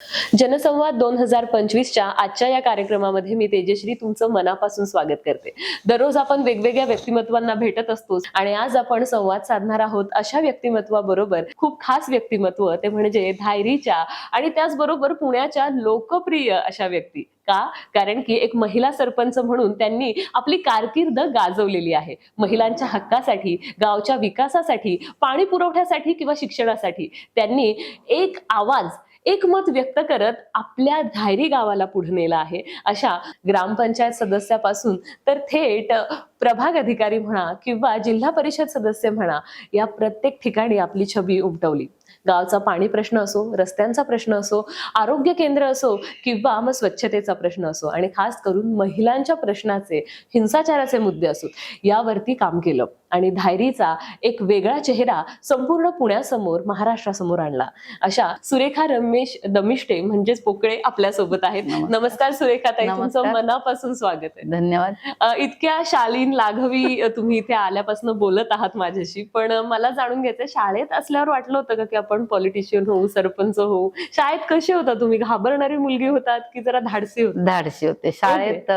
जनसंवाद 2025च्या आजच्या या कार्यक्रमामध्ये मी तेजश्री तुमचं मनापासून स्वागत करते. दररोज आपण वेगवेगळ्या व्यक्तिमत्वांना भेटत असतो आणि आज आपण संवाद साधणार आहोत अशा व्यक्तिमत्वाबरोबर. खूप खास व्यक्तिमत्व ते म्हणजे धायरीच्या आणि त्याचबरोबर पुण्याच्या लोकप्रिय अशा व्यक्ती. का? कारण की एक महिला सरपंच म्हणून त्यांनी आपली कारकीर्द गाजवलेली आहे. महिलांच्या हक्कासाठी, गावच्या विकासासाठी, पाणी पुरवठ्यासाठी किंवा शिक्षणासाठी त्यांनी एक आवाज एक मत व्यक्त करत आपल्या धायरी गावाला पुढे नेलं आहे. अशा ग्रामपंचायत सदस्यापासून तर थेट प्रभाग अधिकारी म्हणा किंवा जिल्हा परिषद सदस्य म्हणा, या प्रत्येक ठिकाणी आपली छबी उमटवली. गावचा पाणी प्रश्न असो, रस्त्यांचा प्रश्न असो, आरोग्य केंद्र असो किंवा मग स्वच्छतेचा प्रश्न असो आणि खास करून महिलांच्या प्रश्नाचे, हिंसाचाराचे मुद्दे असो, यावरती काम केलं आणि धायरीचा एक वेगळा चेहरा संपूर्ण पुण्यासमोर, महाराष्ट्रासमोर आणला. अशा सुरेखा रमेश दमिष्टे म्हणजेच पोकळे आपल्या सोबत आहेत. नमस्कार सुरेखा ताई, तुमचं मनापासून स्वागत आहे. धन्यवाद. इतक्या शालीन लाघवी तुम्ही इथे आल्यापासून बोलत आहात माझ्याशी, पण मला जाणून घ्यायचं, शाळेत असल्यावर वाटलं होतं का की आपण पॉलिटिशियन होऊ, सरपंच होऊ? शाळेत कसे होता तुम्ही? घाबरणारी मुलगी होतात की जरा धाडसी होती? धाडसी होते. शाळेत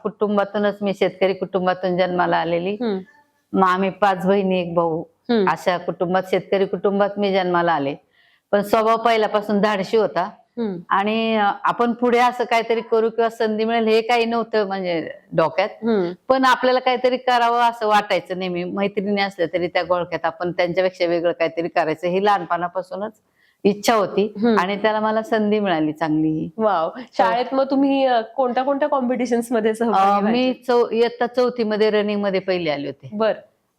कुटुंबातूनच, मी शेतकरी कुटुंबातून जन्माला आलेली. मग आम्ही 5 बहिणी 1 भाऊ, अशा कुटुंबात, शेतकरी कुटुंबात मी जन्माला आले. पण स्वभाव पहिल्यापासून धाडशी होता आणि आपण पुढे असं काहीतरी करू किंवा संधी मिळेल हे काही नव्हतं म्हणजे डोक्यात. पण आपल्याला काहीतरी करावं असं वाटायचं नेहमी. मैत्रिणी असल्या तरी त्या गोळक्यात आपण त्यांच्यापेक्षा वेगळं काहीतरी करायचं ही लहानपणापासूनच इच्छा होती आणि त्याला मला संधी मिळाली चांगली. वाव. शाळेत मग तुम्ही कोणत्या कोणत्या कॉम्पिटिशन्स मध्ये सहभागी मी इयत्ता 4थी मध्ये रनिंग मध्ये पहिली आले होते. बर.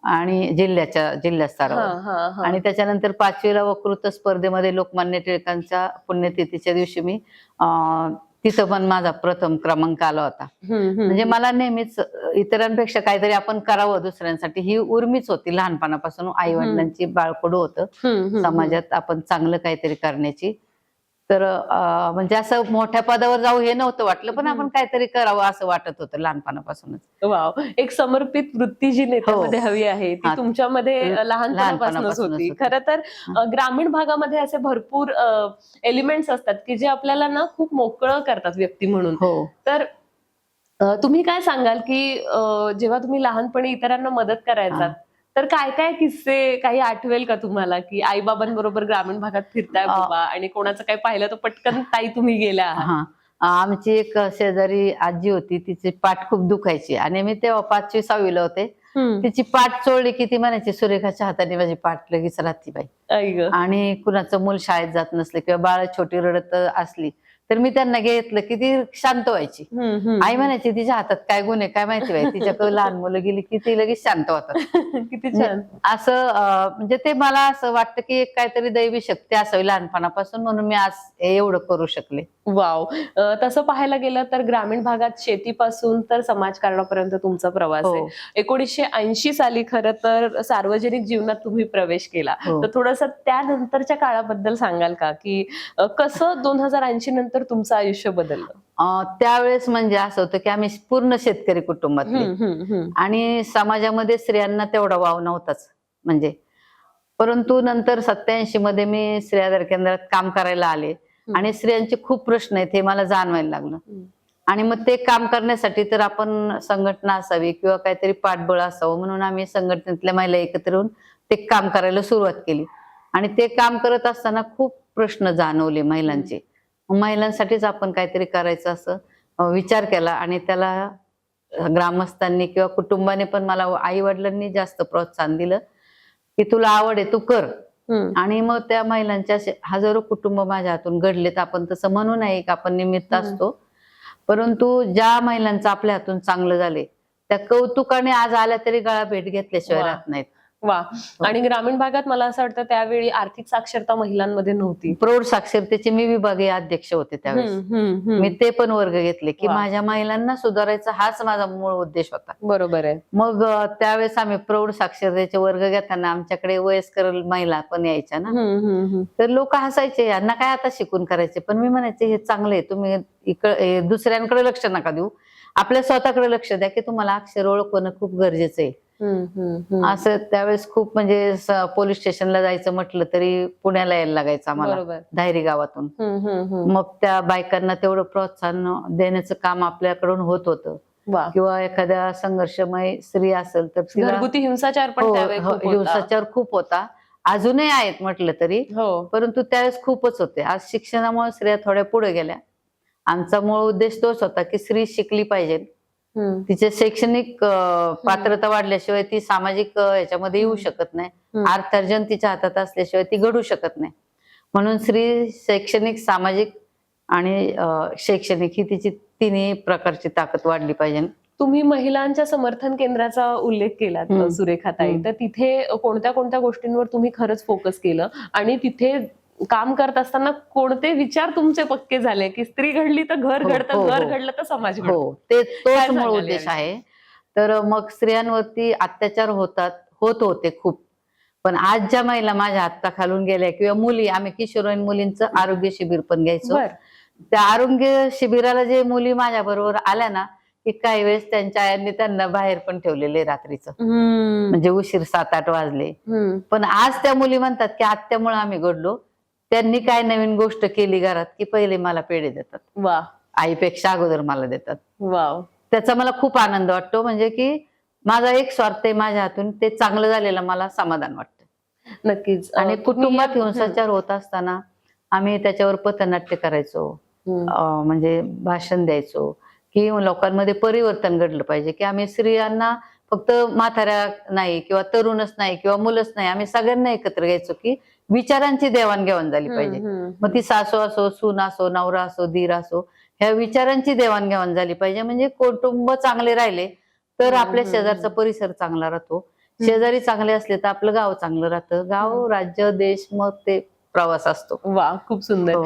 आणि जिल्हा स्तरावर. आणि त्याच्यानंतर 5वीला वक्तृत्व स्पर्धेमध्ये लोकमान्य टिळकांच्या पुण्यतिथीच्या दिवशी मी तिथं पण माझा प्रथम क्रमांक आला होता. म्हणजे मला नेहमीच इतरांपेक्षा काहीतरी आपण करावं दुसऱ्यांसाठी ही उर्मीच होती लहानपणापासून. आई वडिलांची बाळकडू होतं समाजात आपण चांगलं काहीतरी करण्याची. तर म्हणजे असं मोठ्या पदावर जाऊ हे नव्हतं वाटलं, पण आपण काहीतरी करावं असं वाटत होतं लहानपणापासूनच. वाव. एक समर्पित वृत्ती जी नेत्यामध्ये हवी आहे ती तुमच्यामध्ये लहानपणापासूनच होती. खरं तर ग्रामीण भागामध्ये असे भरपूर एलिमेंट्स असतात की जे आपल्याला ना खूप मोकळं करतात व्यक्ती म्हणून. तर तुम्ही काय सांगाल की जेव्हा तुम्ही लहानपणी इतरांना मदत करायचा, तर काय काय किस्से काही आठवेल का तुम्हाला की आई बाबांबरोबर ग्रामीण भागात फिरताय बाबा आणि कोणाचं काही पाहिलं तर पटकन ताई तुम्ही गेल्या आहात? आमची एक शेजारी आजी होती, तिची पाठ खूप दुखायची आणि मी तेव्हा 5वी 6वीला होते. तिची पाठ चोळली की ती म्हणायची, सुरेखाच्या हाताने माझी पाठ लगेच राहती बाई. आणि कुणाचं मूल शाळेत जात नसले किंवा बाळ छोटी रडत असली तर मी त्यांना घेतलं की ती शांत व्हायची. आई म्हणायची, तिच्या हातात काय गुण आहे काय माहिती बाई, तिच्याकडे लहान मुलं गेली की ती लगेच शांत होतात. किती छान. असं म्हणजे ते मला असं वाटतं की एक काहीतरी दैवी शक्ती असावी लहानपणापासून, म्हणून मी आज एवढं करू शकले. वाव. तसं पाहायला गेलं तर ग्रामीण भागात शेतीपासून तर समाजकारणापर्यंत तुमचा प्रवास आहे. 1980 साली खरं तर सार्वजनिक जीवनात तुम्ही प्रवेश केला. तर थोडंसं त्यानंतरच्या काळाबद्दल सांगाल का की कसं 2080 नंतर तुमचं आयुष्य बदललं? त्यावेळेस म्हणजे असं होतं की आम्ही पूर्ण शेतकरी कुटुंबातले आणि समाजामध्ये स्त्रियांना तेवढा वाव नव्हताच म्हणजे. परंतु नंतर 87 मध्ये मी स्त्री आधार केंद्रात काम करायला आले आणि स्त्रियांचे खूप प्रश्न आहेत हे मला जाणवायला लागलं. आणि मग ते काम करण्यासाठी तर आपण संघटना असावी किंवा काहीतरी पाठबळ असावं, म्हणून आम्ही संघटनेतल्या महिला एकत्र येऊन ते काम करायला सुरुवात केली. आणि ते काम करत असताना खूप प्रश्न जाणवले महिलांचे. महिलांसाठीच आपण काहीतरी करायचं असं विचार केला आणि त्याला ग्रामस्थांनी किंवा कुटुंबाने पण, मला आई वडिलांनी जास्त प्रोत्साहन दिलं की तुला आवड आहे तू कर. आणि मग त्या महिलांच्या हजारो कुटुंब माझ्या हातून घडलेत. आपण तसं म्हणू नये की आपण निमित्त असतो, परंतु ज्या महिलांचं आपल्या हातून चांगलं झाले त्या कौतुकाने आज आल्या तरी गळा भेट घेतल्याशिवाय राहत नाहीत. वा. आणि ग्रामीण भागात मला असं वाटतं त्यावेळी आर्थिक साक्षरता महिलांमध्ये नव्हती. प्रौढ साक्षरतेचे मी विभागीय अध्यक्ष होते त्यावेळेस. मी ते पण वर्ग घेतले की माझ्या महिलांना सुधारायचा हाच माझा मूळ उद्देश होता. बरोबर आहे. मग त्यावेळेस आम्ही प्रौढ साक्षरतेचे वर्ग घेताना आमच्याकडे वयस्कर महिला पण यायच्या ना, तर लोक हसायचे, यांना काय आता शिकून करायचे. पण मी म्हणायचे हे चांगले, तुम्ही दुसऱ्यांकडे लक्ष नका देऊ, आपल्या स्वतःकडे लक्ष द्या की तुम्हाला अक्षर ओळखणं खूप गरजेचं आहे. असं त्यावेळेस खूप म्हणजे पोलीस स्टेशनला जायचं म्हटलं तरी पुण्याला यायला लागायचं आम्हाला, बरोबर. धायरी गावातून. मग त्या बायकांना तेवढं प्रोत्साहन देण्याचं काम आपल्याकडून होत होतं. वा. किंवा एखाद्या संघर्षमय स्त्री असेल तर तिला घरगुती हिंसाचार पण हो, त्यावेळी खूप होता. हिंसाचार खूप होता, अजूनही आहेत म्हटलं तरी, हो. परंतु त्यावेळेस खूपच होते. आज शिक्षणामुळे स्त्रिया थोड्या पुढे गेल्या. आमचा मूळ उद्देश तोच होता की स्त्री शिकली पाहिजे, तिचे शैक्षणिक पात्रता वाढल्याशिवाय ती सामाजिक याच्यामध्ये येऊ शकत नाही. अर्थार्जन तिच्या हातात असल्याशिवाय ती घडू शकत नाही. म्हणून स्त्री शैक्षणिक, सामाजिक आणि शैक्षणिक ही तिची तिन्ही प्रकारची ताकद वाढली पाहिजे. तुम्ही महिलांच्या समर्थन केंद्राचा उल्लेख केलात सुरेखाताई, तर तिथे कोणत्या कोणत्या गोष्टींवर तुम्ही खरंच फोकस केलं आणि तिथे काम करत असताना कोणते विचार तुमचे पक्के झाले की स्त्री घडली तर घर घडतं, घर घडलं तर समाज घडतो? हो, तोच मूळ उद्देश आहे. तर मग स्त्रियांवरती अत्याचार होत होते खूप, पण आज ज्या महिला माझ्या हाताखालून गेल्या किंवा मुली, आम्ही किशोरवयीन मुलींचं आरोग्य शिबिर पण घ्यायचो. त्या आरोग्य शिबिराला जे मुली माझ्या बरोबर आल्या ना, की काही वेळेस त्यांच्या आयांनी त्यांना बाहेर पण ठेवलेले रात्रीचं, म्हणजे उशीर 7-8 वाजले. पण आज त्या मुली म्हणतात की आत्यामुळे आम्ही घडलो. त्यांनी काय नवीन गोष्ट केली घरात की पहिले मला पेढे देतात, वा, आईपेक्षा अगोदर मला देतात. वाव. त्याचा मला खूप आनंद वाटतो, म्हणजे की माझा एक स्वार्थ आहे, माझ्या हातून ते चांगलं झालेलं मला समाधान वाटतं. नक्कीच. आणि कुटुंबात हिंसाचार होत असताना आम्ही त्याच्यावर पथनाट्य करायचो, म्हणजे भाषण द्यायचो की लोकांमध्ये परिवर्तन घडलं पाहिजे, की आम्ही स्त्रियांना फक्त म्हाताऱ्या नाही किंवा तरुणच नाही किंवा मुलंच नाही, आम्ही सगळ्यांना एकत्र घ्यायचो की विचारांची देवाणघेवाण झाली पाहिजे. मग ती सासू असो, सून असो, नवरा असो, दीर असो, ह्या विचारांची देवाणघेवाण झाली पाहिजे. म्हणजे कुटुंब चांगले राहिले तर आपल्या शेजारचा परिसर चांगला राहतो, शेजारी चांगले असले तर आपलं गाव चांगलं राहतं, गाव, राज्य, देश, मग ते प्रवास असतो. वा, खूप सुंदर.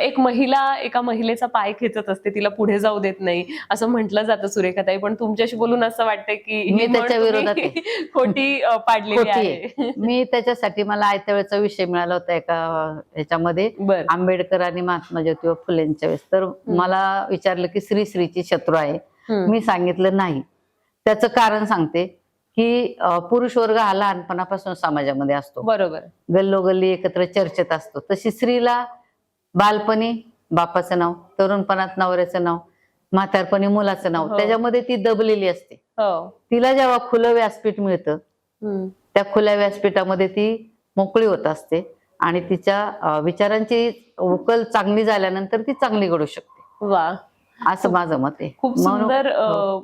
एक महिला एका महिलेचा पाय खेचत असते, तिला पुढे जाऊ देत नाही असं म्हटलं जातं सुरेखाताई, पण तुमच्याशी बोलून असं वाटतंय की मी त्याच्या विरोधात आहे. खोटी पाडलेली आहे. मी त्याच्यासाठी, मला आयत्या वेळेचा विषय मिळाला होता एका ह्याच्यामध्ये, आंबेडकर आणि महात्मा ज्योतिबा फुलेंच्या वेळेस. तर मला विचारलं की स्त्रीची शत्रू आहे. मी सांगितलं नाही. त्याचं कारण सांगते की पुरुष वर्ग हा लहानपणापासून समाजामध्ये असतो, बरोबर, गल्लोगल्ली एकत्र चर्चेत असतो. तशी स्त्रीला बालपणी बापाचं नाव, तरुणपणात नवऱ्याचं नाव, म्हातारपणी मुलाचं नाव, त्याच्यामध्ये ती दबलेली असते. तिला जेव्हा खुलं व्यासपीठ मिळतं, त्या खुल्या व्यासपीठामध्ये ती मोकळी होत असते आणि तिच्या विचारांची उकल चांगली झाल्यानंतर ती चांगली घडू शकते. वा, असं माझं मत आहे. खूप सुंदर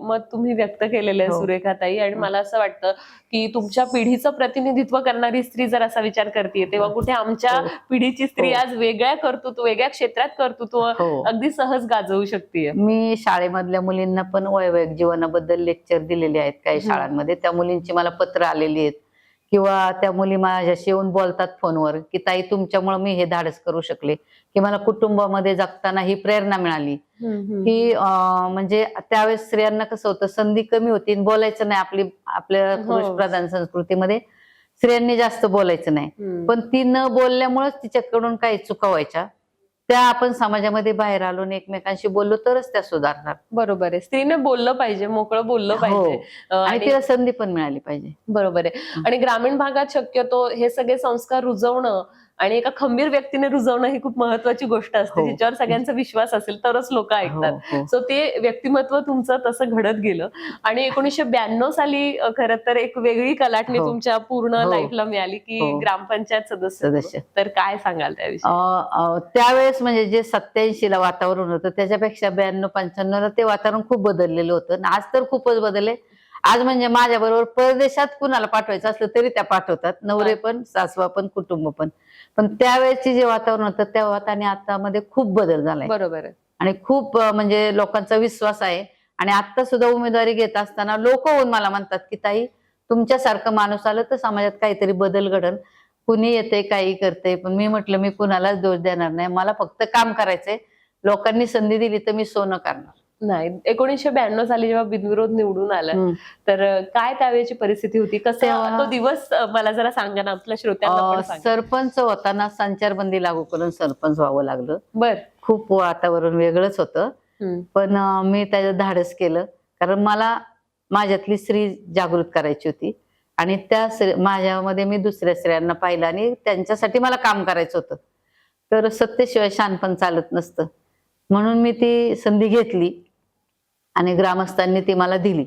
मत तुम्ही व्यक्त केलेलं आहे सुरेखाताई. आणि मला असं वाटतं की तुमच्या पिढीचं प्रतिनिधित्व करणारी स्त्री जर असा विचार करते, तेव्हा कुठे आमच्या पिढीची स्त्री आज वेगळ्या क्षेत्रात कर्तृत्व अगदी सहज गाजवू शकते. मी शाळेमधल्या मुलींना पण वैवाहिक जीवनाबद्दल लेक्चर दिलेले आहेत काही शाळांमध्ये. त्या मुलींची मला पत्र आलेली आहेत किंवा त्या मुली माझ्याशी येऊन बोलतात फोनवर की ताई, तुमच्यामुळे मी हे धाडस करू शकले, की मला कुटुंबामध्ये जगताना ही प्रेरणा मिळाली. की म्हणजे त्यावेळेस स्त्रियांना कसं होतं, संधी कमी होती, बोलायचं नाही. आपल्या पुरुष प्रधान संस्कृतीमध्ये स्त्रियांनी जास्त बोलायचं नाही, पण ती न बोलल्यामुळेच तिच्याकडून काही चुका व्हायच्या. त्या आपण समाजामध्ये बाहेर आलो आणि एकमेकांशी बोललो तरच त्या सुधारणार. बरोबर आहे. स्त्रीने बोललं पाहिजे, मोकळं बोललं पाहिजे आणि तिला संधी पण मिळाली पाहिजे. बरोबर आहे. आणि ग्रामीण भागात शक्यतो हे सगळे संस्कार रुजवणं आणि एका खंबीर व्यक्तीने रुजवणं ही खूप महत्वाची गोष्ट असते, जिच्यावर सगळ्यांचा विश्वास असेल तरच लोक ऐकतात. सो ते व्यक्तिमत्व तुमचं तसं घडत गेलं. आणि 1992 साली खरं तर एक वेगळी कलाटणी तुमच्या पूर्ण लाईफला मिळाली की ग्रामपंचायत सदस्य. तर काय सांगाल त्याविषयी? त्यावेळेस म्हणजे जे 87 ला वातावरण होतं त्याच्यापेक्षा 92-95 ला ते वातावरण खूप बदललेलं होतं. आज तर खूपच बदलले. आज म्हणजे माझ्या बरोबर परदेशात कुणाला पाठवायचं असलं तरी त्या पाठवतात, नवरे पण, सासवा पण, कुटुंब पण. पण त्यावेळेसचे जे वातावरण होतं तेव्हा आणि आता मध्ये खूप बदल झालाय. बरोबर आहे. आणि खूप म्हणजे लोकांचा विश्वास आहे. आणि आता सुद्धा उमेदवारी घेत असताना लोक होऊन मला म्हणतात की ताई, तुमच्यासारखं माणूस आलं तर समाजात काहीतरी बदल घडल. कुणी येते, काही करते, पण मी म्हटलं मी कुणालाच दोष देणार नाही, मला फक्त काम करायचंय. लोकांनी संधी दिली तर मी सोनं करणार. नाही, 1992 साली जेव्हा बिनविरोध निवडून आलं, तर काय त्यावेळेची परिस्थिती होती, कसं तो दिवस मला जरा सांगा ना, आपल्या श्रोत्यांना. सरपंच होताना संचारबंदी लागू करून सरपंच व्हावं लागलं. बर, खूप वातावरण वेगळंच होतं, पण मी त्याचं धाडस केलं. कारण मला माझ्यातली स्त्री जागृत करायची होती. आणि माझ्यामध्ये मी दुसऱ्या स्त्रियांना पाहिलं आणि त्यांच्यासाठी मला काम करायचं होतं. तर सत्तेशिवाय शहाणपण चालत नसतं, म्हणून मी ती संधी घेतली आणि ग्रामस्थांनी ती मला दिली.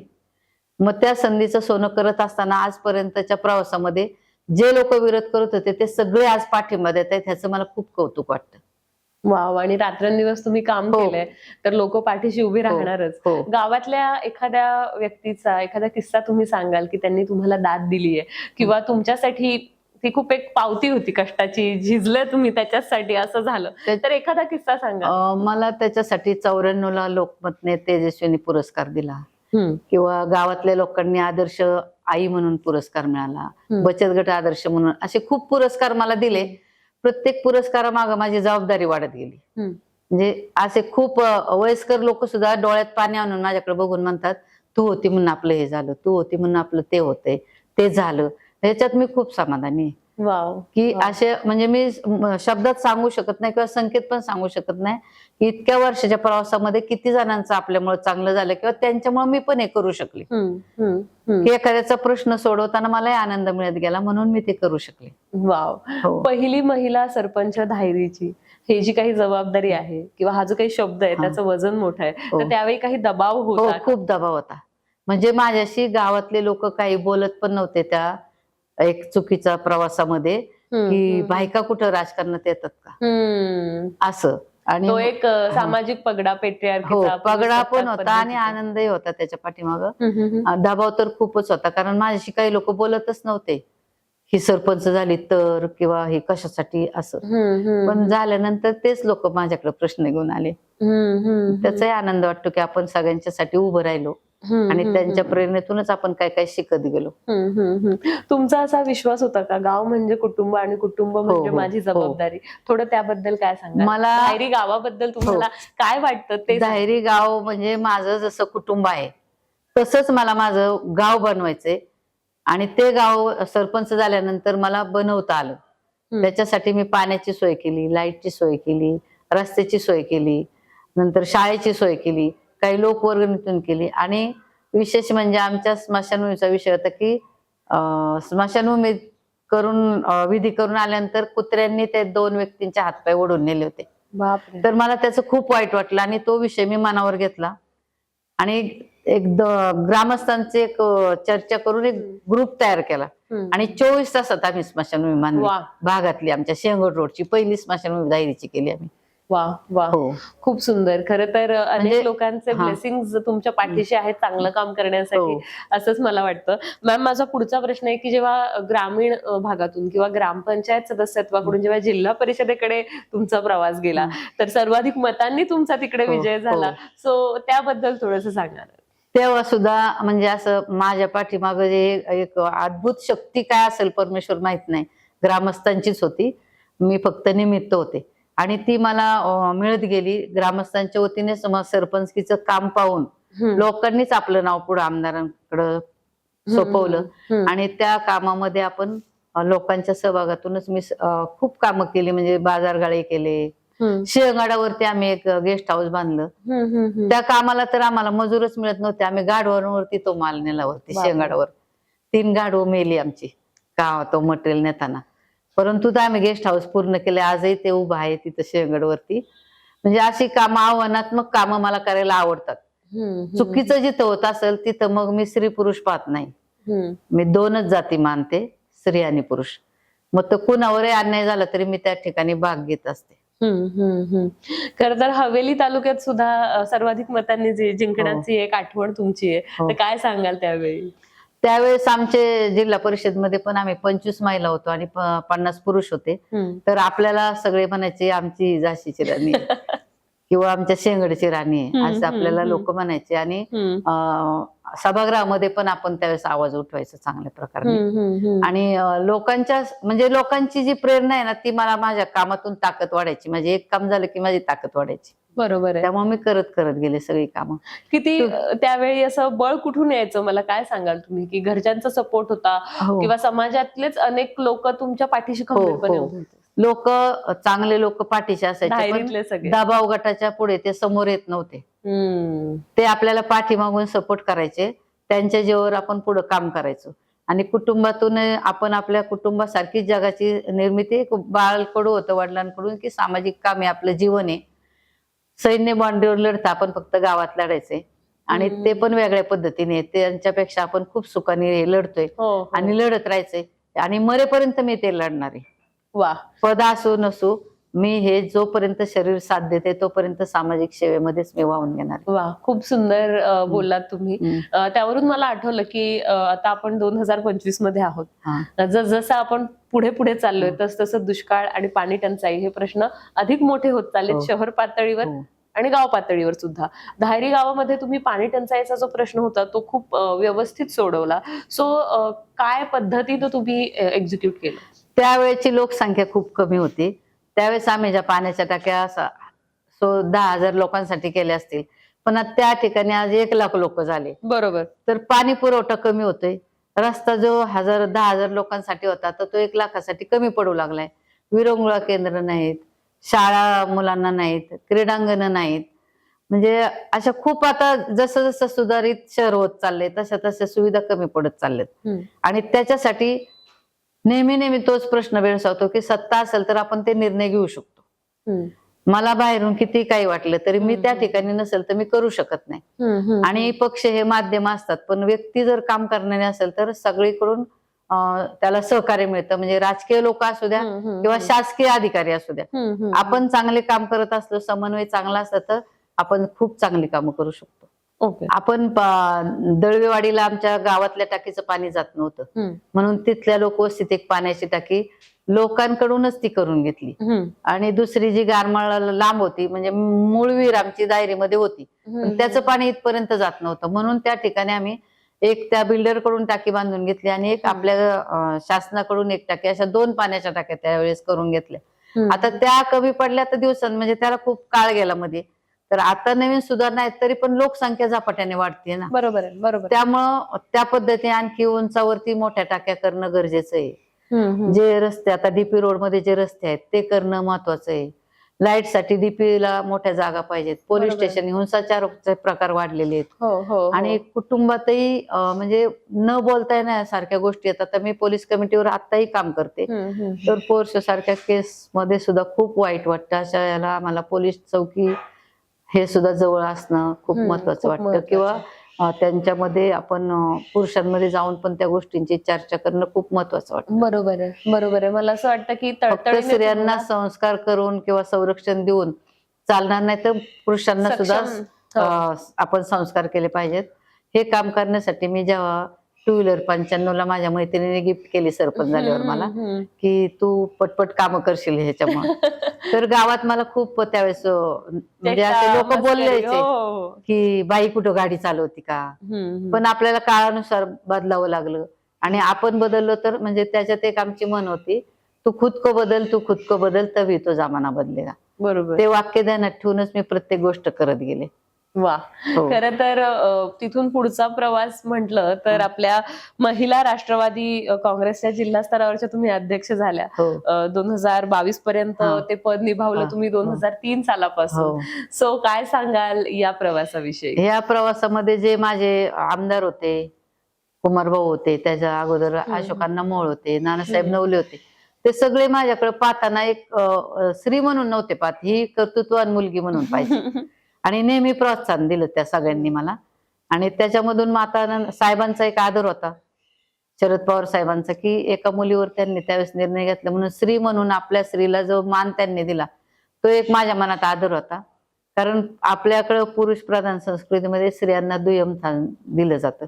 मग त्या संधीचं सोनं करत असताना आजपर्यंतच्या प्रवासामध्ये जे लोक विरोध करत होते ते सगळे आज पाठिंबा देत आहेत, ह्याचं मला खूप कौतुक वाटतं. वाव. आणि रात्रंदिवस तुम्ही काम हो. केलंय तर लोक पाठीशी उभी राहणारच. हो. गावातल्या एखाद्या व्यक्तीचा एखादा किस्सा तुम्ही सांगाल की त्यांनी तुम्हाला दाद दिलीये किंवा तुमच्यासाठी ती खूप एक पावती होती कष्टाची, झिजलं तुम्ही त्याच्यासाठी, असं झालं तर एखादा किस्सा सांगा. मला त्याच्यासाठी 94ला लोकमतने तेजस्विनी पुरस्कार दिला, किंवा गावातल्या लोकांनी आदर्श आई म्हणून पुरस्कार मिळाला, बचत गट आदर्श म्हणून, असे खूप पुरस्कार मला दिले. प्रत्येक पुरस्कारामागे माझी जबाबदारी वाढत गेली. म्हणजे असे खूप वयस्कर लोक सुद्धा डोळ्यात पाणी आणून माझ्याकडे बघून म्हणतात, तू होती म्हणून आपलं हे झालं, तू होती म्हणून आपलं ते होतंय, ते झालं. ह्याच्यात मी खूप समाधानी आहे. वाव. की असे म्हणजे मी शब्दात सांगू शकत नाही किंवा संकेत पण सांगू शकत नाही की इतक्या वर्षाच्या प्रवासामध्ये किती जणांचं आपल्यामुळे चांगलं झालं किंवा त्यांच्यामुळे मी पण हे करू शकले, की एखाद्याचा प्रश्न सोडवताना मलाही आनंद मिळत गेला म्हणून मी ते करू शकले. वाव. हो. पहिली महिला सरपंच धायरीची हे जी काही जबाबदारी आहे किंवा हा जो काही शब्द आहे त्याचं वजन मोठं आहे, तर त्यावेळी काही दबाव होता? खूप दबाव होता. म्हणजे माझ्याशी गावातले लोक काही बोलत पण नव्हते त्या एक चुकीच्या प्रवासामध्ये, की बायका कुठं राजकारणात येतात का, असं. आणि तो एक सामाजिक पगडा, पेट्रियार्कीचा पगडा पण होता आणि आनंदही होता त्याच्या पाठीमागं. दबाव तर खूपच होता, कारण माझ्याशी काही लोक बोलतच नव्हते, ही सरपंच झाली तर, किंवा हे कशासाठी, असं. पण झाल्यानंतर तेच लोक माझ्याकडे प्रश्न घेऊन आले. त्याचाही आनंद वाटतो की आपण सगळ्यांच्यासाठी उभं राहिलो आणि त्यांच्या प्रेरणेतूनच आपण काय काय शिकत गेलो. तुमचा असा विश्वास होता का, गाव म्हणजे कुटुंब आणि कुटुंब म्हणजे माझी जबाबदारी? थोडं त्याबद्दल काय सांगा. मला धायरी गावाबद्दल तुम्हाला काय वाटतं ते? धायरी गाव म्हणजे माझं जसं कुटुंब आहे तसंच मला माझं गाव बनवायचंय आणि ते गाव सरपंच झाल्यानंतर मला बनवता आलं. त्याच्यासाठी मी पाण्याची सोय केली, लाईटची सोय केली, रस्त्याची सोय केली, नंतर शाळेची सोय केली, काही लोकवर्गणीतून केली. आणि विशेष म्हणजे आमच्या स्मशानभूमीचा विषय होता की स्मशानभूमी करून विधी करून आल्यानंतर कुत्र्यांनी ते 2 व्यक्तींचे हातपाय ओढून नेले होते. बापरे. तर मला त्याचं खूप वाईट वाटलं आणि तो विषय मी मनावर घेतला आणि ग्रामस्थांचे एक चर्चा करून एक ग्रुप तयार केला आणि 24 तासात आम्ही स्मशानभूमी बांधली. भागातली आमच्या शेंगोड रोडची पहिली स्मशानभूमी धायरीची केली आम्ही. वा वा. खूप सुंदर. खरं तर अनेक लोकांचे ब्लेसिंग्स तुमच्या पाठीशी आहेत चांगलं काम करण्यासाठी, असंच मला वाटतं. मॅम, माझा पुढचा प्रश्न आहे की जेव्हा ग्रामीण भागातून किंवा ग्रामपंचायत सदस्यत्वाकडून जेव्हा जिल्हा परिषदेकडे तुमचा प्रवास गेला तर सर्वाधिक मतांनी तुमचा तिकडे विजय झाला, सो त्याबद्दल थोडंसं सांगा. तेव्हा सुद्धा म्हणजे असं माझ्या पाठीमागं जे एक अद्भुत शक्ती काय असेल परमेश्वर माहित नाही, ग्रामस्थांचीच होती. मी फक्त निमित्त होते आणि ती मला मिळत गेली. ग्रामस्थांच्या वतीने सरपंचकीचं काम पाहून लोकांनीच आपलं नाव पुढे आमदारांकडे सोपवलं आणि त्या कामामध्ये आपण लोकांच्या सहभागातूनच मी खूप कामं केली. म्हणजे बाजारगाळे केले, सिंहगडावरती आम्ही एक गेस्ट हाऊस बांधलं. त्या कामाला तर आम्हाला मजूरच मिळत नव्हते. आम्ही गाढवांवरती तो माल नेला वरती सिंहगडावर. 3 गाढवं मेली आमची का तो मटेरियल नेताना, परंतु आम्ही गेस्ट हाऊस पूर्ण केले. आजही ते उभं आहे तिथं सिंहगडवरती. म्हणजे अशी कामं, आव्हानात्मक कामं मला करायला आवडतात. चुकीचं जिथं होत असेल तिथं मग मी स्त्री पुरुष पाहत नाही, मी 2च जाती मानते, स्त्री आणि पुरुष. मग तो कुणावरही अन्याय झाला तरी मी त्या ठिकाणी भाग घेत असते. खरं तर हवेली तालुक्यात सुद्धा सर्वाधिक मतांनी जिंकण्याची एक आठवण तुमची आहे, तर काय सांगाल त्यावेळी? त्यावेळेस आमचे जिल्हा परिषद मध्ये पण आम्ही 25 महिला होतो आणि 50 पुरुष होते. तर आपल्याला सगळे म्हणायचे आमची झाशीची राणी किंवा आमच्या शेंगडची राणी आहे असं आपल्याला लोक म्हणायचे. आणि सभागृहामध्ये पण आपण त्यावेळेस आवाज उठवायचा चांगल्या प्रकारे. आणि लोकांची जी प्रेरणा आहे ना ती मला माझ्या कामातून ताकद वाढायची. म्हणजे एक काम झालं की माझी ताकद वाढायची. बरोबर आहे. त्यामुळे मी करत गेले सगळी कामं. किती त्यावेळी असं बळ कुठून यायचं, मला काय सांगाल तुम्ही? की घरच्यांचा सपोर्ट होता किंवा समाजातलेच अनेक लोक तुमच्या पाठीशी खंबीरपणे उभे होते? लोक चांगले लोक पाठीशी असायचे, पण दबाव गटाच्या पुढे ते समोर येत नव्हते. ते आपल्याला पाठीमागून सपोर्ट करायचे, त्यांच्या जीवावर आपण पुढे काम करायचो. आणि कुटुंबातून आपण आपल्या कुटुंबासारखीच जगाची निर्मिती बाळाकडून होतं, वडिलांकडून, की सामाजिक काम हे आपलं जीवन आहे. सैन्य बाँडीवर लढता आपण फक्त गावात लढायचंय आणि ते पण वेगळ्या पद्धतीने, त्यांच्यापेक्षा आपण खूप सुखाने लढतोय आणि लढत राहायचंय आणि मरेपर्यंत मी ते लढणार आहे. वा, पद असो नसो, मी हे जोपर्यंत शरीर साथ देते तोपर्यंत सामाजिक सेवेमध्येच मी वाहून घेणार आहे. वा, खूप सुंदर बोललात तुम्ही. त्यावरून मला आठवलं की आता आपण 2025 मध्ये आहोत. जसं आपण पुढे पुढे चाललोय तस तसं दुष्काळ आणि पाणी टंचाई हे प्रश्न अधिक मोठे होत चाललेत, शहर पातळीवर आणि गाव पातळीवर सुद्धा. धायरी गावामध्ये तुम्ही पाणी टंचाईचा जो प्रश्न होता तो खूप व्यवस्थित सोडवला. सो काय पद्धतीनं तुम्ही एक्झिक्यूट केलं? त्यावेळेची लोकसंख्या खूप कमी होती. त्यावेळेस आम्ही ज्या पाण्याच्या टाक्या 10,000 लोकांसाठी केल्या असतील, पण त्या ठिकाणी आज 1,00,000 लोक झाले. बरोबर. तर पाणी पुरवठा कमी होतोय. रस्ता जो 10,000 लोकांसाठी होता तर तो 1,00,000साठी कमी पडू लागलाय. विरंगुळा केंद्र नाहीत, शाळा मुलांना नाहीत, क्रीडांगण नाहीत. म्हणजे अशा खूप, आता जसं जसं सुधारित शहर होत चाललंय तशा तशा सुविधा कमी पडत चालल्यात. आणि त्याच्यासाठी नेहमी नेहमी तोच प्रश्न भेडसावतो की सत्ता असेल तर आपण ते निर्णय घेऊ शकतो. मला बाहेरून किती काही वाटलं तरी मी त्या ठिकाणी नसेल तर मी करू शकत नाही. आणि पक्ष हे माध्यम असतात, पण व्यक्ती जर काम करणारे असेल तर सगळीकडून त्याला सहकार्य मिळतं. म्हणजे राजकीय लोक असू द्या किंवा शासकीय अधिकारी असू द्या, आपण चांगले काम करत असलो, समन्वय चांगला असला तर आपण खूप चांगली कामं करू शकतो. आपण दळवेवाडीला आमच्या गावातल्या टाकीचं पाणी जात नव्हतं, म्हणून तिथल्या लोकवस्तीत एक पाण्याची टाकी लोकांकडूनच ती करून घेतली. आणि दुसरी जी गारमाळ लांब होती, म्हणजे मूळ विहीर आमची दायरीमध्ये होती, पण त्याचं पाणी इथपर्यंत जात नव्हतं, म्हणून त्या ठिकाणी आम्ही एक त्या बिल्डर कडून टाकी बांधून घेतली आणि एक आपल्या शासनाकडून एक टाकी, अशा 2 पाण्याच्या टाक्या त्यावेळेस करून घेतल्या. आता त्या कमी पडल्या तर दिवसांत, म्हणजे त्याला खूप काळ गेला मध्ये. तर आता नवीन सुधारणा आहेत तरी पण लोकसंख्या झपाट्याने वाढते ना. बरोबर आहे, बरोबर. त्यामुळं त्या पद्धतीने आणखी उंचावरती मोठ्या टाक्या करणं गरजेचं आहे. जे रस्ते आता डीपी रोड मध्ये जे रस्ते आहेत ते करणं महत्वाचं आहे. लाईट साठी डीपीला मोठ्या जागा पाहिजेत. पोलीस स्टेशन, हिंसाचाराचे प्रकार वाढलेले आहेत. आणि कुटुंबातही म्हणजे न बोलता येण्यासारख्या गोष्टी येतात. आता मी पोलीस कमिटीवर आताही काम करते, तर पोर्शो सारख्या केस मध्ये सुद्धा खूप वाईट वाटतं. अशा याला आम्हाला पोलीस चौकी हे सुद्धा जवळ असणं खूप महत्वाचं वाटतं. किंवा त्यांच्यामध्ये आपण पुरुषांमध्ये जाऊन पण त्या गोष्टींची चर्चा करणं खूप महत्वाचं वाटतं. बरोबर आहे, बरोबर आहे. मला असं वाटतं की फक्त स्त्रियांना संस्कार करून किंवा संरक्षण देऊन चालणार नाही, तर पुरुषांना सुद्धा आपण संस्कार केले पाहिजेत. हे काम करण्यासाठी मी जेव्हा 2 व्हीलर 95ला माझ्या मैत्रिणीने गिफ्ट केली सरपंच झाल्यावर मला, की तू पटपट कामं करशील ह्याच्यामुळे. तर गावात मला खूप त्यावेळेस म्हणजे असे लोक बोलायचे की बाई कुठं गाडी चालवती का. पण आपल्याला काळानुसार बदलावं लागलं आणि आपण बदललो तर, म्हणजे त्याच्यात एक आमची म्हण होती, तू खुद को बदल, तू खुद को बदल तभी तो जमाना बदलेगा. बरोबर. ते वाक्य ध्यानात ठेवूनच मी प्रत्येक गोष्ट करत गेले. वा, खरं तर तिथून पुढचा प्रवास म्हटलं तर आपल्या महिला राष्ट्रवादी काँग्रेसच्या जिल्हा स्तरावरच्या तुम्ही अध्यक्ष झाल्या. 2022 पर्यंत ते पद निभावलं तुम्ही 2003 सालापासून. सो काय सांगाल या प्रवासाविषयी? या प्रवासामध्ये जे माझे आमदार होते, कुमारभाऊ होते, त्याच्या अगोदर अशोकांना मोळ होते, नानासाहेब नवले होते, ते सगळे माझ्याकडे पाहताना एक स्त्री म्हणून नव्हते पाहत, ही कर्तृत्ववान मुलगी म्हणून पाहिजे. आणि नेहमी प्रोत्साहन दिलं त्या सगळ्यांनी मला. आणि त्याच्यामधून माता साहेबांचा एक आदर होता, शरद पवार साहेबांचा, की एका मुलीवर त्यांनी त्यावेळेस निर्णय घेतला म्हणून स्त्री म्हणून आपल्या स्त्रीला जो मान त्यांनी दिला तो एक माझ्या मनात आदर होता. कारण आपल्याकडं पुरुष प्रधान संस्कृतीमध्ये स्त्रियांना दुय्यम स्थान दिलं जातं.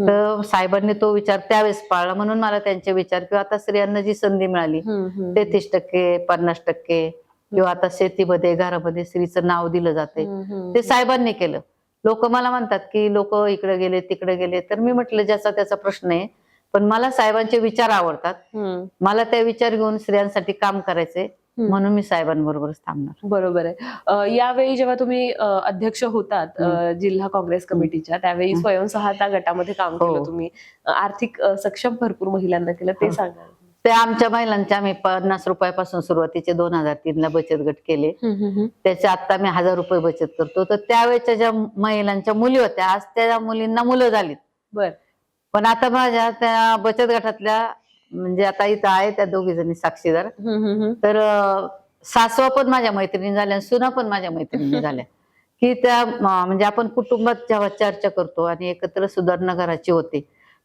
तर साहेबांनी तो विचार त्यावेळेस पाळला, म्हणून मला त्यांचे विचार, किंवा आता स्त्रियांना जी संधी मिळाली 33%, 50%, किंवा आता शेतीमध्ये घरामध्ये स्त्रीचं नाव दिलं जाते, ते साहेबांनी केलं. लोक मला म्हणतात की लोक इकडे गेले तिकडे गेले, तर मी म्हटलं ज्याचा त्याचा प्रश्न आहे, पण मला साहेबांचे विचार आवडतात. मला ते विचार घेऊन स्त्रियांसाठी काम करायचंय, म्हणून मी साहेबांबरोबरच थांबणार. बरोबर आहे. यावेळी जेव्हा तुम्ही अध्यक्ष होतात जिल्हा काँग्रेस कमिटीच्या, त्यावेळी स्वयंसहायता गटामध्ये काम केलं तुम्ही, आर्थिक सक्षम भरपूर महिलांना केलं, ते सांगा. ते आमच्या महिलांच्या आम्ही 50 रुपयापासून सुरुवातीचे 2003ला बचत गट केले. त्याच्या आता मी 1000 रुपये बचत करतो. तर त्यावेळेच्या ज्या महिलांच्या मुली होत्या, आज त्या मुलींना मुलं झालीत, बर. पण आता माझ्या त्या बचत गटातल्या म्हणजे आता इथं आहे त्या दोघी जणी साक्षीदार, तर सासवा पण माझ्या मैत्रिणी झाल्या आणि सुना पण माझ्या मैत्रिणी झाल्या. की त्या म्हणजे आपण कुटुंबात जेव्हा चर्चा करतो आणि एकत्र सुधारणा घराची होते,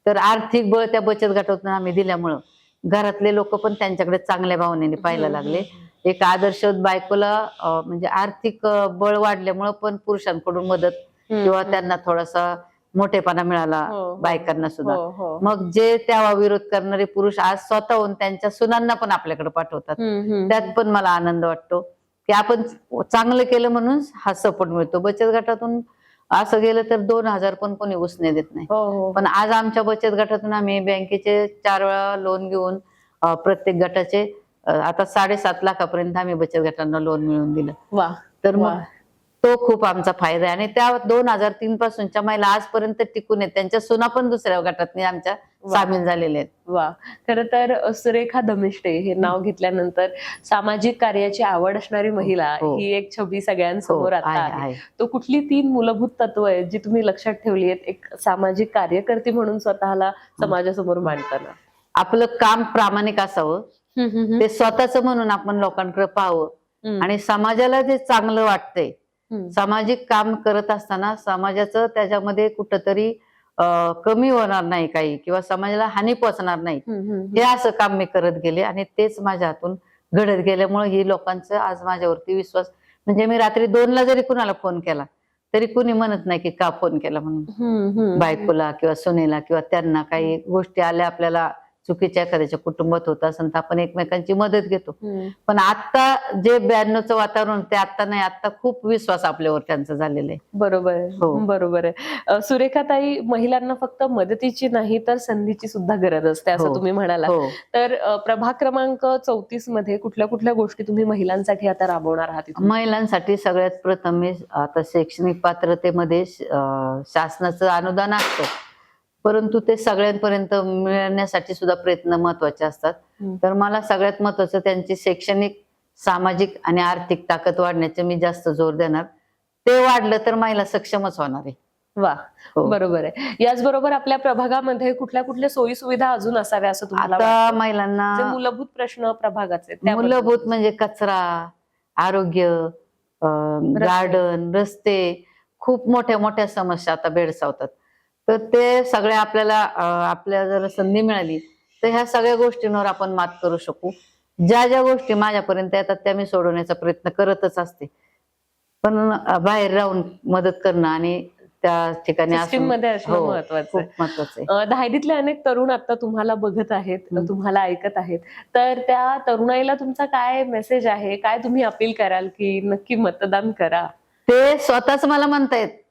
तर आर्थिक बळ त्या बचत गटातून आम्ही दिल्यामुळं घरातले लोक पण त्यांच्याकडे चांगल्या भावनेने पाहायला लागले. एक आदर्श बायकोला म्हणजे आर्थिक बळ वाढल्यामुळं पण पुरुषांकडून मदत किंवा त्यांना थोडासा मोठेपणा मिळाला बायकांना सुद्धा. मग जे तेव्हा विरोध करणारे पुरुष आज स्वतःहून त्यांच्या सुनांना पण आपल्याकडे पाठवतात. त्यात पण मला आनंद वाटतो की आपण चांगलं केलं म्हणून हा सपोर्ट मिळतो. बचत गटातून असं गेलं तर 2,000 पण कोणी उसने देत नाही. पण आज आमच्या बचत गटातून आम्ही बँकेचे 4 वेळा लोन घेऊन प्रत्येक गटाचे आता 7.5 लाखापर्यंत आम्ही बचत गटांना लोन मिळवून दिलं. तर मग तो खूप आमचा फायदा आहे. आणि त्या 2003 पासूनच्या महिला आजपर्यंत टिकून आहेत. त्यांच्या सुना पण दुसऱ्या गटात आमच्या सामील झालेले आहेत. वा. खरं तर सुरेखा धमिष्टे हे नाव घेतल्यानंतर सामाजिक कार्याची आवड असणारी महिला ही एक छबी सगळ्यांसमोर आता आहे. तो कुठली 3 मूलभूत तत्व आहेत जी तुम्ही लक्षात ठेवली आहेत एक सामाजिक कार्यकर्ती म्हणून स्वतःला समाजासमोर मांडताना? आपलं काम प्रामाणिक असावं, ते स्वतःच म्हणून आपण लोकांकडे पाहावं आणि समाजाला जे चांगलं वाटतंय, सामाजिक काम करत असताना समाजाचं त्याच्यामध्ये कुठंतरी कमी होणार नाही काही किंवा समाजाला हानी पोचणार नाही, हे असं काम मी करत गेले आणि तेच माझ्या हातून घडत गेल्यामुळे ही लोकांचं आज माझ्यावरती विश्वास. म्हणजे मी रात्री 2ला जरी कुणाला फोन केला तरी कुणी म्हणत नाही की का फोन केला म्हणून. बायकोला किंवा सुनेला किंवा त्यांना काही गोष्टी आल्या आपल्याला चुकीच्या एखाद्याच्या कुटुंबात होत असेल तर आपण एकमेकांची मदत घेतो. पण आता जे 92चं वातावरण ते आता नाही, आता खूप विश्वास आपल्यावर त्यांचा झालेला आहे. बरोबर आहे, बरोबर आहे. सुरेखाताई, महिलांना फक्त मदतीची नाही तर संधीची सुद्धा गरज असते असं तुम्ही म्हणाला. तर प्रभाग क्रमांक 34 मध्ये कुठल्या कुठल्या गोष्टी तुम्ही महिलांसाठी आता राबवणार आहात? महिलांसाठी सगळ्यात प्रथम मी आता शैक्षणिक पात्रतेमध्ये शासनाचं अनुदान असतं, परंतु ते सगळ्यांपर्यंत मिळण्यासाठी सुद्धा प्रयत्न महत्वाचे असतात. तर मला सगळ्यात महत्वाचं त्यांची शैक्षणिक, सामाजिक आणि आर्थिक ताकद वाढण्याचे मी जास्त जोर देणार. ते वाढलं तर महिला सक्षमच होणार आहे. वा. बरोबर आहे. याचबरोबर आपल्या प्रभागामध्ये कुठल्या कुठल्या सोयी सुविधा अजून असाव्या असं तुम्हाला आता महिलांना मूलभूत प्रश्न प्रभागाचे? मूलभूत म्हणजे कचरा, आरोग्य, गार्डन, रस्ते, खूप मोठ्या मोठ्या समस्या आता भेडसावतात. तर ते सगळ्या आपल्याला जर संधी मिळाली तर ह्या सगळ्या गोष्टींवर आपण मात करू शकू. ज्या ज्या गोष्टी माझ्यापर्यंत येतात त्या मी सोडवण्याचा प्रयत्न करतच असते. पण बाहेर राहून मदत करणं आणि त्या ठिकाणी महत्वाचं आहे. धायरीतले अनेक तरुण आता तुम्हाला बघत आहेत, तुम्हाला ऐकत आहेत, तर त्या तरुणाईला तुमचा काय मेसेज आहे? काय तुम्ही अपील कराल की नक्की मतदान करा? ते स्वतःच मला म्हणतायत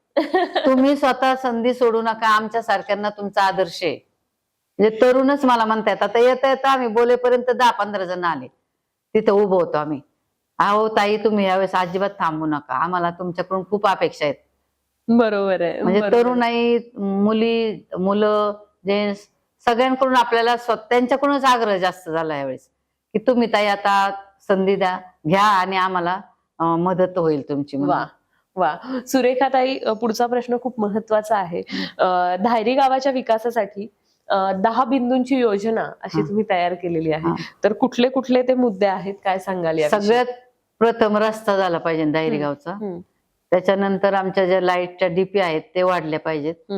तुम्ही स्वतः संधी सोडू नका, आमच्या सारख्यांना तुमचा आदर्श आहे. म्हणजे तरुणच मला म्हणतायत. आता येता येता आम्ही बोलेपर्यंत 10-15 जण आले, तिथं उभं होतो आम्ही. अहो ताई, तुम्ही यावेळेस अजिबात थांबू नका, आम्हाला तुमच्याकडून खूप अपेक्षा आहेत. बरोबर आहे. म्हणजे तरुणाई, मुली, मुलं, जेंट्स सगळ्यांकडून आपल्याला त्यांच्याकडूनच आग्रह जास्त झाला यावेळेस की तुम्ही ताई आता संधी घ्या आणि आम्हाला मदत होईल तुमची. वा वा. सुरेखाताई, पुढचा प्रश्न खूप महत्वाचा आहे. धायरी गावाच्या विकासासाठी 10 बिंदूंची योजना अशी तुम्ही तयार केलेली आहे, तर कुठले कुठले ते मुद्दे आहेत, काय सांगाल? सगळ्यात प्रथम रस्ता झाला पाहिजे धायरी गावचा. त्याच्यानंतर आमच्या ज्या लाईटच्या डीपी आहेत ते वाढल्या पाहिजेत.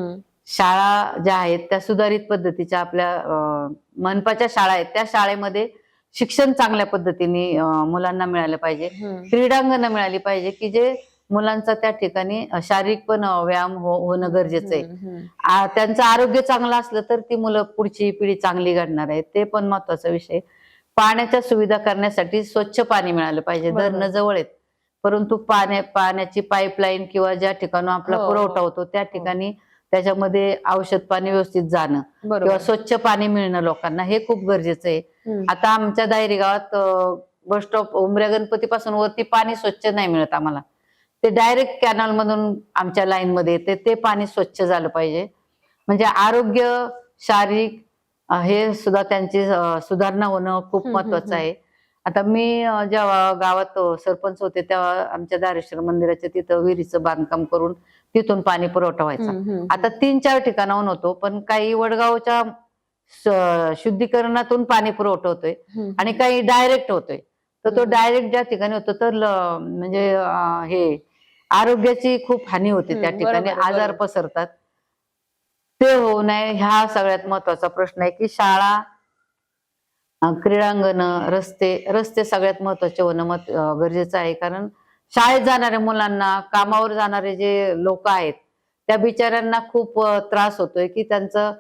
शाळा ज्या आहेत त्या सुधारित पद्धतीच्या, आपल्या मनपाच्या शाळा आहेत त्या शाळेमध्ये शिक्षण चांगल्या पद्धतीने मुलांना मिळालं पाहिजे. क्रीडांगण मिळाली पाहिजे की जे मुलांचा त्या ठिकाणी शारीरिक पण व्यायाम होणं गरजेचं आहे. त्यांचं आरोग्य चांगलं असलं तर ती मुलं पुढची पिढी चांगली घडणार आहे, ते पण महत्वाचा विषय. पाण्याच्या सुविधा करण्यासाठी स्वच्छ पाणी मिळालं पाहिजे. धरणं जवळ आहेत परंतु पाण्याची पाईपलाईन किंवा ज्या ठिकाणी आपला पुरवठा होतो त्या ठिकाणी त्याच्यामध्ये औषध पाणी व्यवस्थित जाणं किंवा स्वच्छ पाणी मिळणं लोकांना, हे खूप गरजेचं आहे. आता आमच्या धायरी गावात बस स्टॉप उमऱ्या गणपती पासून वरती पाणी स्वच्छ नाही मिळत आम्हाला. ते डायरेक्ट कॅनल मधून आमच्या लाईन मध्ये येते. ते पाणी स्वच्छ झालं पाहिजे. म्हणजे आरोग्य, शारीरिक हे सुद्धा त्यांची सुधारणा होणं खूप महत्वाचं आहे. आता मी जेव्हा गावात सरपंच होते तेव्हा आमच्या दारेश्वर मंदिराच्या तिथं विहिरीचं बांधकाम करून तिथून पाणी पुरवठा व्हायचा. आता 3-4 ठिकाणाहून होतो, पण काही वडगावच्या शुद्धीकरणातून पाणी पुरवठा होतोय आणि काही डायरेक्ट होतोय. तर तो डायरेक्ट ज्या ठिकाणी होतो तर म्हणजे हे आरोग्याची खूप हानी होते त्या ठिकाणी, आजार पसरतात. ते होऊ नये ह्या सगळ्यात महत्वाचा प्रश्न आहे की शाळा, क्रीडांगण, रस्ते सगळ्यात महत्वाचे होणं गरजेचं आहे. कारण शाळेत जाणाऱ्या मुलांना, कामावर जाणारे जे लोक आहेत त्या बिचाऱ्यांना खूप त्रास होतोय की त्यांचं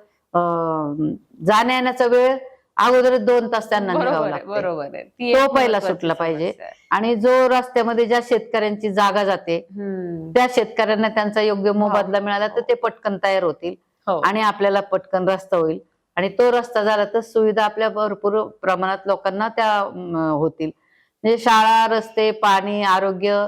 जाण्या येण्याचा वेळ अगोदर 2 तास त्यांना निघावं लागतं. तो पहिला सुटला पाहिजे. आणि जो रस्त्यामध्ये ज्या शेतकऱ्यांची जागा जाते त्या शेतकऱ्यांना त्यांचा योग्य मोबदला मिळाला तर ते पटकन तयार होतील आणि आपल्याला पटकन रस्ता होईल. आणि तो रस्ता झाला तर सुविधा आपल्या भरपूर प्रमाणात लोकांना त्या होतील. म्हणजे शाळा, रस्ते, पाणी, आरोग्य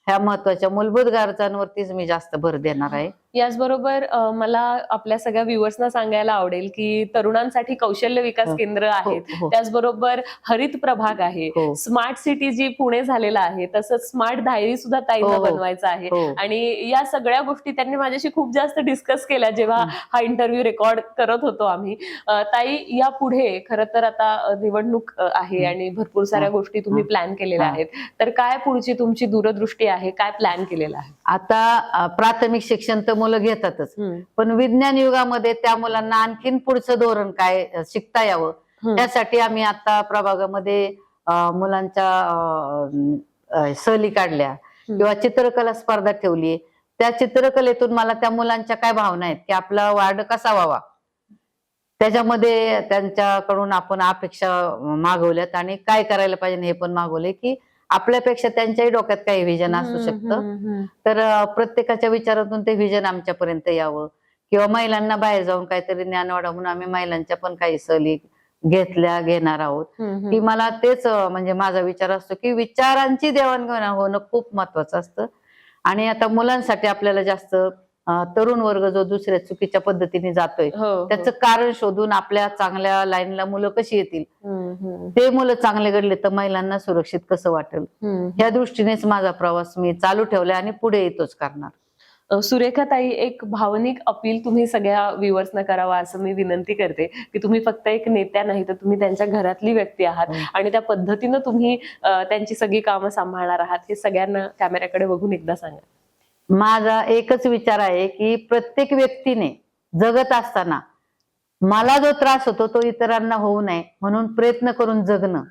ह्या महत्वाच्या मूलभूत गरजांवरतीच मी जास्त भर देणार आहे. याचबरोबर मला आपल्या सगळ्या व्ह्युअर्सना सांगायला आवडेल की तरुणांसाठी कौशल्य विकास केंद्र आहेत, त्याचबरोबर हरित प्रभाग आहे, स्मार्ट सिटी जी पुणे झालेला आहे, तसंच स्मार्ट डायरी सुद्धा ताईंना बनवायचा आहे. आणि या सगळ्या गोष्टी त्यांनी माझ्याशी खूप जास्त डिस्कस केल्या जेव्हा हा इंटरव्ह्यू रेकॉर्ड करत होतो आम्ही. ताई, या पुढे खरं तर आता निवडणूक आहे आणि भरपूर साऱ्या गोष्टी तुम्ही प्लॅन केलेल्या आहेत, तर काय पुढची तुमची दूरदृष्टी आहे, काय प्लॅन केलेला आहे? आता प्राथमिक शिक्षण तर मुलं घेतातच, पण विज्ञान युगामध्ये त्या मुलांना आणखीन पुढचं धोरण काय शिकता यावं त्यासाठी आम्ही आता प्रभागामध्ये मुलांच्या सहली काढल्या किंवा चित्रकला स्पर्धा ठेवली. त्या चित्रकलेतून मला त्या मुलांच्या काय भावना आहेत की आपला वार्ड कसा व्हावा त्याच्यामध्ये त्यांच्याकडून आपण अपेक्षा मागवल्यात आणि काय करायला पाहिजे हे पण मागवले की आपल्यापेक्षा त्यांच्याही डोक्यात काही व्हिजन असू शकतं. तर प्रत्येकाच्या विचारातून ते व्हिजन आमच्यापर्यंत यावं किंवा महिलांना बाहेर जाऊन काहीतरी ज्ञान वाढावं म्हणून आम्ही महिलांच्या पण काही सहली घेणार आहोत. की मला तेच म्हणजे माझा विचार असतो की विचारांची देवाणघेवाण होणं खूप महत्वाचं असतं. आणि आता मुलांसाठी आपल्याला जास्त तरुण वर्ग जो दुसऱ्या चुकीच्या पद्धतीने जातोय त्याचं कारण शोधून आपल्या चांगल्या लाईनला मुलं कशी येतील, ते मुलं चांगले घडले तर महिलांना सुरक्षित कसं वाटेल, या दृष्टीनेच माझा प्रवास मी चालू ठेवलाय आणि पुढे येतोच करणार. सुरेखा ताई, एक भावनिक अपील तुम्ही सगळ्या व्ह्युअर्सना करावा असं मी विनंती करते की तुम्ही फक्त एक नेत्या नाही तर तुम्ही त्यांच्या घरातली व्यक्ती आहात आणि त्या पद्धतीनं तुम्ही त्यांची सगळी कामं सांभाळणार आहात हे सगळ्यांना कॅमेऱ्याकडे बघून एकदा सांगा. माझा एकच विचार आहे की प्रत्येक व्यक्तीने जगत असताना मला जो त्रास होतो तो इतरांना होऊ नये म्हणून प्रयत्न करून जगणं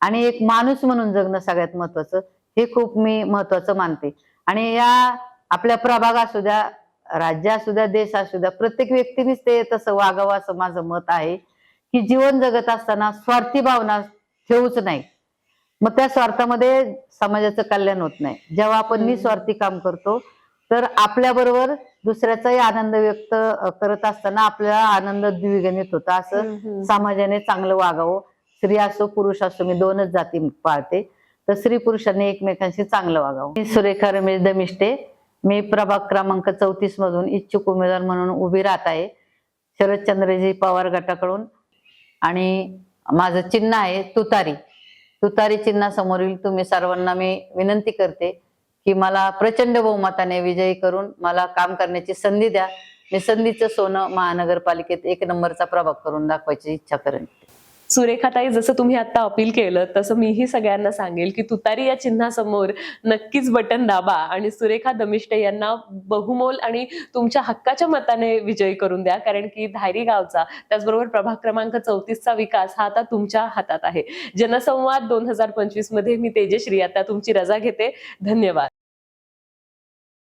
आणि एक माणूस म्हणून जगणं सगळ्यात महत्वाचं, हे खूप मी महत्वाचं मानते. आणि या आपल्या प्रभाग असू द्या, राज्य असू द्या, देश असू द्या, प्रत्येक व्यक्तीनेच ते तसं वागावं असं माझं मत आहे की जीवन जगत असताना स्वार्थी भावना ठेवूच नाही. मग त्या स्वार्थामध्ये समाजाचं कल्याण होत नाही. जेव्हा आपण निस्वार्थी काम करतो तर आपल्याबरोबर दुसऱ्याचाही आनंद व्यक्त करत असताना आपल्याला आनंद द्विगुणित होता. असं समाजाने चांगलं वागावं. स्त्री असो पुरुष असो, मी 2च जाती पाळते, तर स्त्री पुरुषांनी एकमेकांशी चांगलं वागावं. मी सुरेखा रमेश दमिष्टे, मी प्रभाग क्रमांक 34 मधून इच्छुक उमेदवार म्हणून उभी राहत आहे शरदचंद्रजी पवार गटाकडून. आणि माझं चिन्ह आहे तुतारी. तुतारी चिन्हासमोरील तुम्ही सर्वांना मी विनंती करते की मला प्रचंड बहुमताने विजयी करून मला काम करण्याची संधी द्या. मी संधीचं सोनं महानगरपालिकेत 1 नंबरचा प्रभाग करून दाखवायची इच्छा करेन. सुरेखाताई, जसं तुम्ही आता अपील केलं तसं मीही सगळ्यांना सांगेल की तुतारी या चिन्हासमोर नक्कीच बटन दाबा आणि सुरेखा दमिष्टे यांना बहुमोल आणि तुमच्या हक्काच्या मताने विजयी करून द्या. कारण की धायरी गावचा त्याचबरोबर प्रभाग क्रमांक 34चा विकास हा आता तुमच्या हातात आहे. जनसंवाद 2025 मध्ये मी तेजश्री आता तुमची रजा घेते. धन्यवाद.